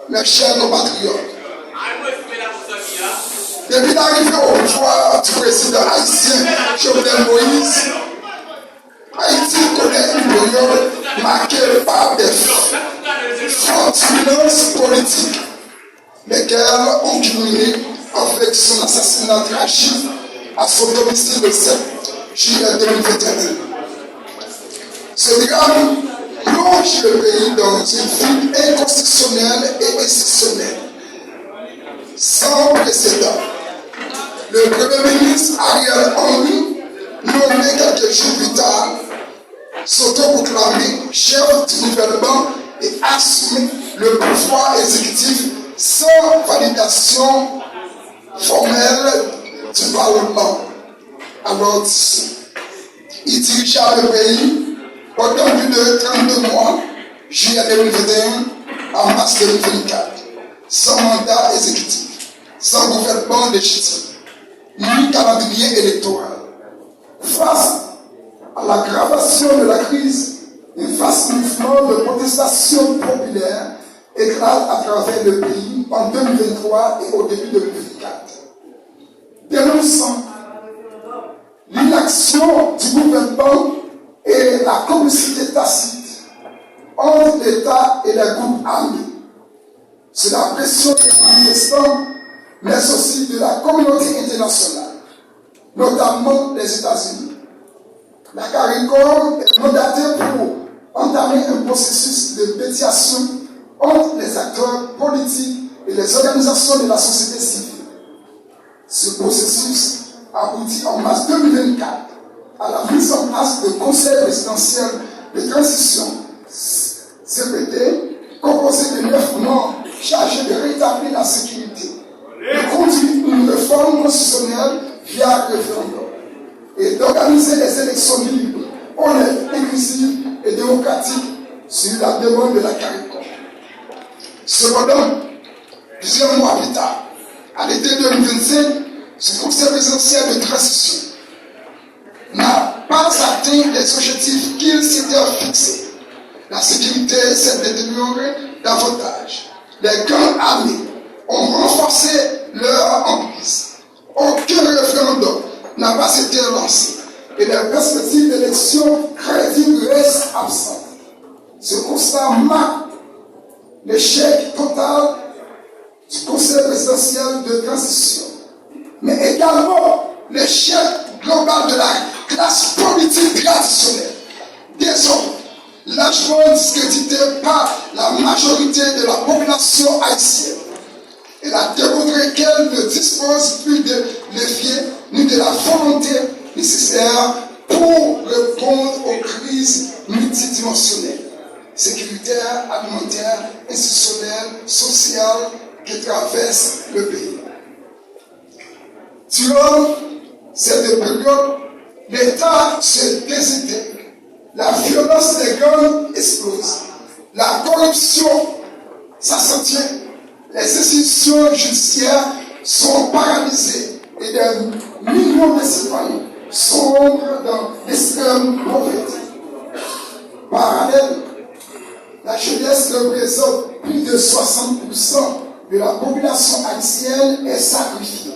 mes chers compatriotes, depuis l'arrivée au pouvoir du président haïtien Jovenel Moïse, Haïti connaît une période marquée par des fortes violences politiques, lesquelles ont culminé avec son assassinat tragique à son domicile le 7 juillet 2021. Ce drame plonge le pays dans une fuite inconstitutionnelle et institutionnelle sans précédent. Le Premier ministre Ariel Henry, nommé quelques jours plus tard, s'autoproclamé chef du gouvernement et assume le pouvoir exécutif sans validation formelle du Parlement. Alors, il dirigea le pays pendant plus de 32 mois, juillet 2021 à mars 2024, sans mandat exécutif, sans gouvernement légitime, ni calendrier électoral. Face à l'aggravation de la crise, un vaste mouvement de protestation populaire éclate à travers le pays en 2023 et au début de 2024, dénonçant l'inaction du gouvernement et la complicité tacite entre l'État et les groupes armés. C'est la pression des manifestants, mais aussi de la communauté internationale, notamment les États-Unis. La CARICOM est mandatée pour entamer un processus de médiation entre les acteurs politiques et les organisations de la société civile. Ce processus aboutit en mars 2024 à la mise en place du Conseil présidentiel de transition, CPT, composé de 9 membres chargés de rétablir la sécurité, de conduire une réforme constitutionnelle via référendum et d'organiser les élections libres, honnêtes, inclusives et démocratiques sur la demande de la CARICOM. Cependant, plusieurs mois plus tard, à l'été 2025, ce Conseil présidentiel de transition n'a pas atteint les objectifs qu'il s'était fixés. La sécurité s'est détériorée davantage. Les gangs armés ont renforcé leur emprise. Aucun référendum n'a pas été lancé et les perspectives d'élections crédibles restent absentes. Ce constat marque l'échec total du Conseil présidentiel de transition, mais également l'échec global de la classe politique traditionnelle, désormais largement discréditée par la majorité de la population haïtienne. Elle a démontré qu'elle ne dispose plus de levier ni de la volonté nécessaire pour répondre aux crises multidimensionnelles, sécuritaires, alimentaires, institutionnelles, sociales qui traversent le pays. Durant cette période, l'État se désintègre, la violence des gangs explose, la corruption s'accentue, les institutions judiciaires sont paralysées et des millions de citoyens sombrent dans l'extrême pauvreté. Parallèle, la jeunesse représente plus de 60% de la population haïtienne est sacrifiée.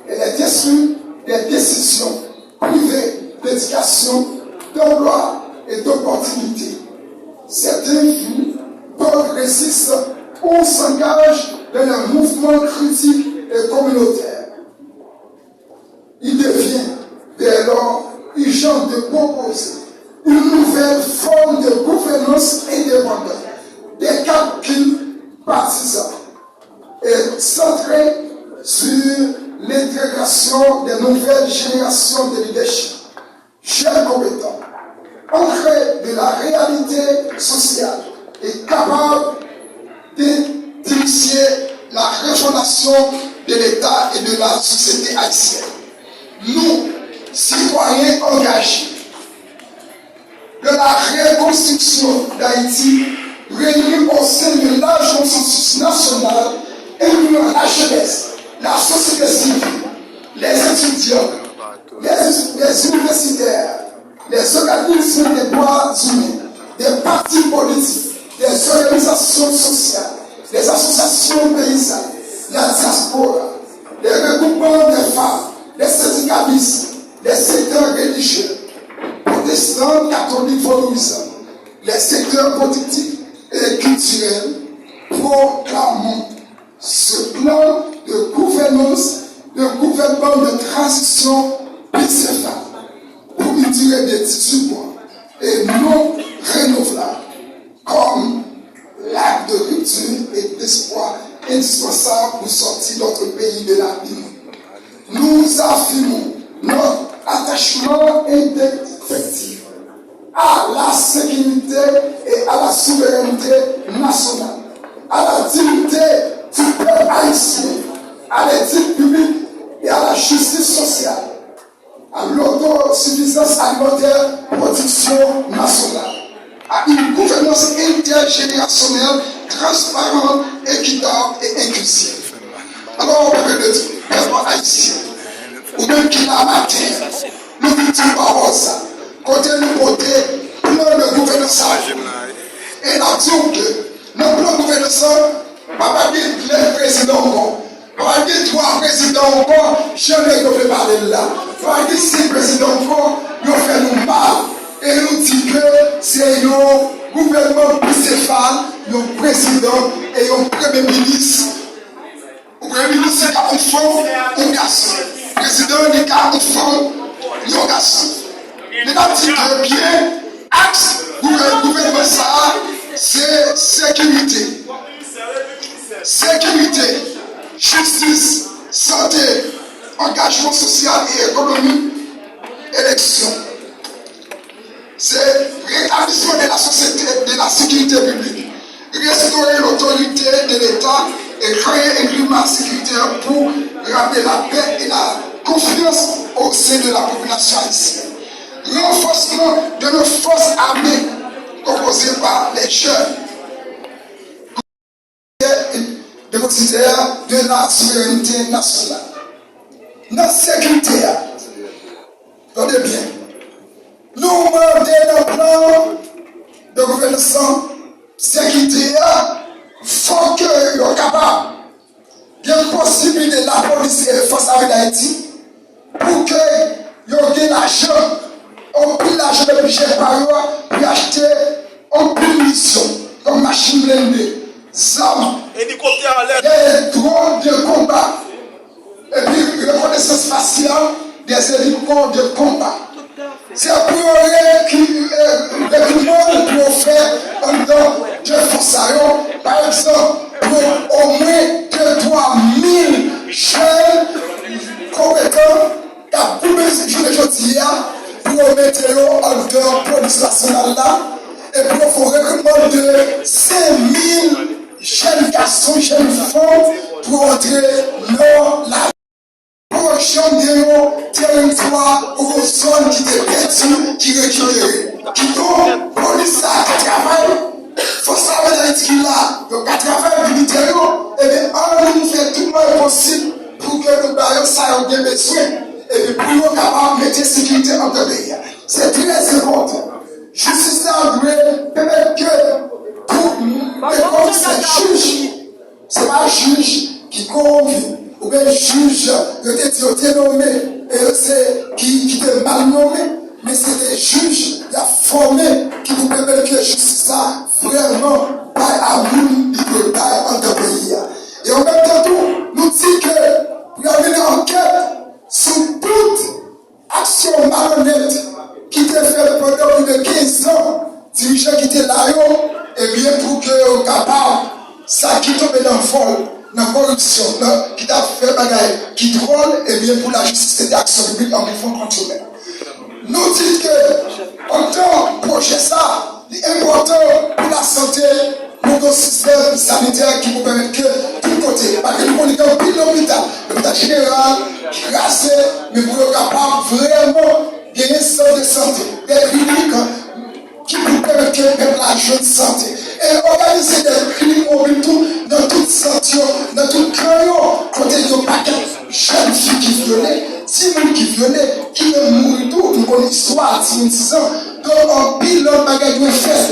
Elle est déçue des décisions privées d'éducation, d'emploi et d'opportunités. Certains fuient, d'autres résistent ou s'engagent dans un mouvement critique et communautaire. Il devient dès lors urgent de proposer une nouvelle forme de gouvernance indépendante, des calculs partisans et centrés sur l'intégration des nouvelles générations de leadership, jeunes compétents, ancrés de la réalité sociale et capables d'initier la refondation de l'État et de la société haïtienne. Nous, citoyens engagés de la reconstruction d'Haïti, réunis au sein de large consensus national, incluant la jeunesse, la société civile, les étudiants, les universitaires, les organismes des droits humains, des partis politiques, des organisations organisations sociales, les associations paysannes, la diaspora, les regroupements des femmes, les syndicalistes, les secteurs religieux, protestants, catholiques, valorisants, les secteurs politiques et culturels, proclamons ce plan de gouvernance, de gouvernement de transition bicéphale pour une durée de 18 mois et non renouvelable comme l'acte de rupture et d'espoir indispensable pour sortir notre pays de l'abîme. Nous affirmons notre attachement indéfectible à la sécurité et à la souveraineté nationale, à la dignité du peuple haïtien, à l'éthique publique et à la justice sociale, à l'autosuffisance alimentaire, production nationale, à une gouvernance intergénérationnelle, transparente, équitable et inclusive. Alors, peuple de Dieu, peuple haïtien, ou même qui l'a matin, nous disons pas ça. Côté nous porter plan de gouvernance. Et nous disons que dans le plan de gouvernance, papa dit le président encore. Papa dit 3 présidents encore, jamais ne peut parler là. Papa dit 6 présidents encore, nous fait nous mal. Et nous dit que c'est un gouvernement bicéphale, un président et un premier ministre. Le premier ministre qui a un fond, un garçon. Le président qui a un fond, un garçon. Il a dit que bien, axe gouvernement ça, c'est sécurité. Sécurité, justice, santé, engagement social et économique, élection. C'est rétablissement de la société, de la sécurité publique. Restaurer l'autorité de l'État et créer un climat sécuritaire pour ramener la paix et la confiance au sein de la population haïtienne. Renforcement de nos forces armées composées par les jeunes dépositaires de la souveraineté nationale. Notre sécurité, attendez bien, nous demandons un plan de gouvernance sécurité, il faut que nous soyons capables, bien possible de la police et les forces armées d'Haïti pour que nous ayons l'argent. On prie l'argent de budget par an pour acheter en munitions comme machine blindée, armes, des drones de combat et puis reconnaissance faciale des hélicoptères de combat. C'est pour le monde pour faire un don de force par exemple, pour au moins 2-3 000 jeunes compétents qui ont coupé ce jour de jeudi pour mettre en dehors de police nationale là et pour faire un recrutement de 5 000 jeunes garçons, jeunes femmes pour entrer dans la correction de territoire ou aux zones qui étaient perdues, qui reculeraient. Qui donc, police là, qui travaille, il faut savoir qu'il y a le travail militaire, et bien, on fait tout le monde possible pour que nous ayons ça bien besoin. Et puis pour nous capables de mettre la sécurité dans le pays. C'est très important. Justice doit permettre que pour les juges, ce n'est pas un juge qui convient, ou bien un juge qui est nommé, et qui est mal nommé, mais c'est des juges qui sont formés qui nous permettent que la justice soit vraiment pas à nous, qui peut pas dans le pays. Et en même temps, nous disons que pour y avoir une enquête, sous toute action malhonnête qui était faite pendant plus de 15 ans, dirigeants qui étaient là, et bien pour que soient capables, ça qui tombe dans le vol, dans la corruption, qui t'a fait bagaille, qui drôle, et bien pour la justice et l'action publique en faut contrôler. Nous disons que, en tant que projet ça, c'est important pour la santé, pour nos systèmes sanitaires qui nous permettent que tout côté, parce que nous connaissons plus l'hôpital général, qui est cassé, mais pour être capable vraiment gagner un centre de santé, des cliniques qui nous permettent de mettre l'argent de santé. Et organiser des cliniques mobiles dans toute santé, dans tout crayon, côté de paquet, jeunes filles qui violaient, 6 000 qui violaient, qui ne mourent tout, nous connaissons l'histoire, 6 ans, donc en pile, l'homme bagage de faire.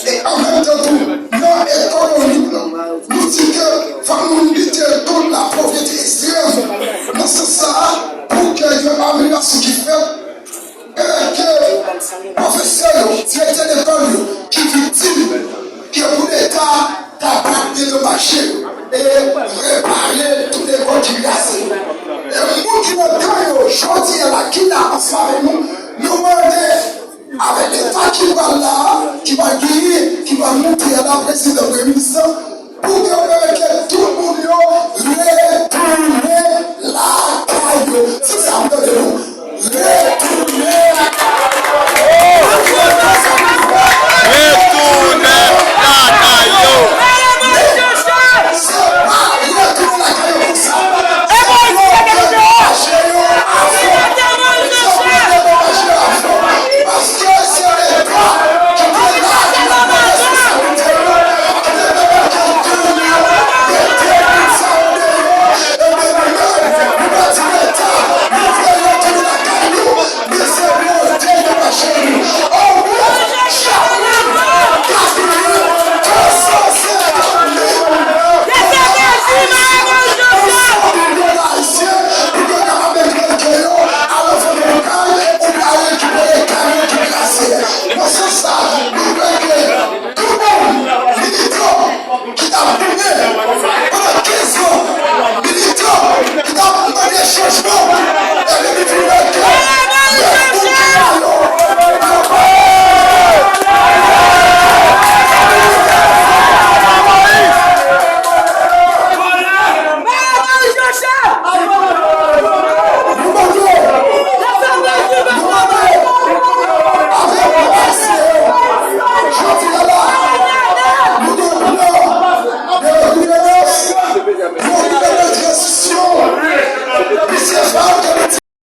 Et en même temps, tout, non, école le marché et réparer tous les comptes qui cassent. Et nous qui nous choisi à la Kina avec nous demandons avec l'État qui va là, qui va guérir, qui va montrer à la présidente de ministre,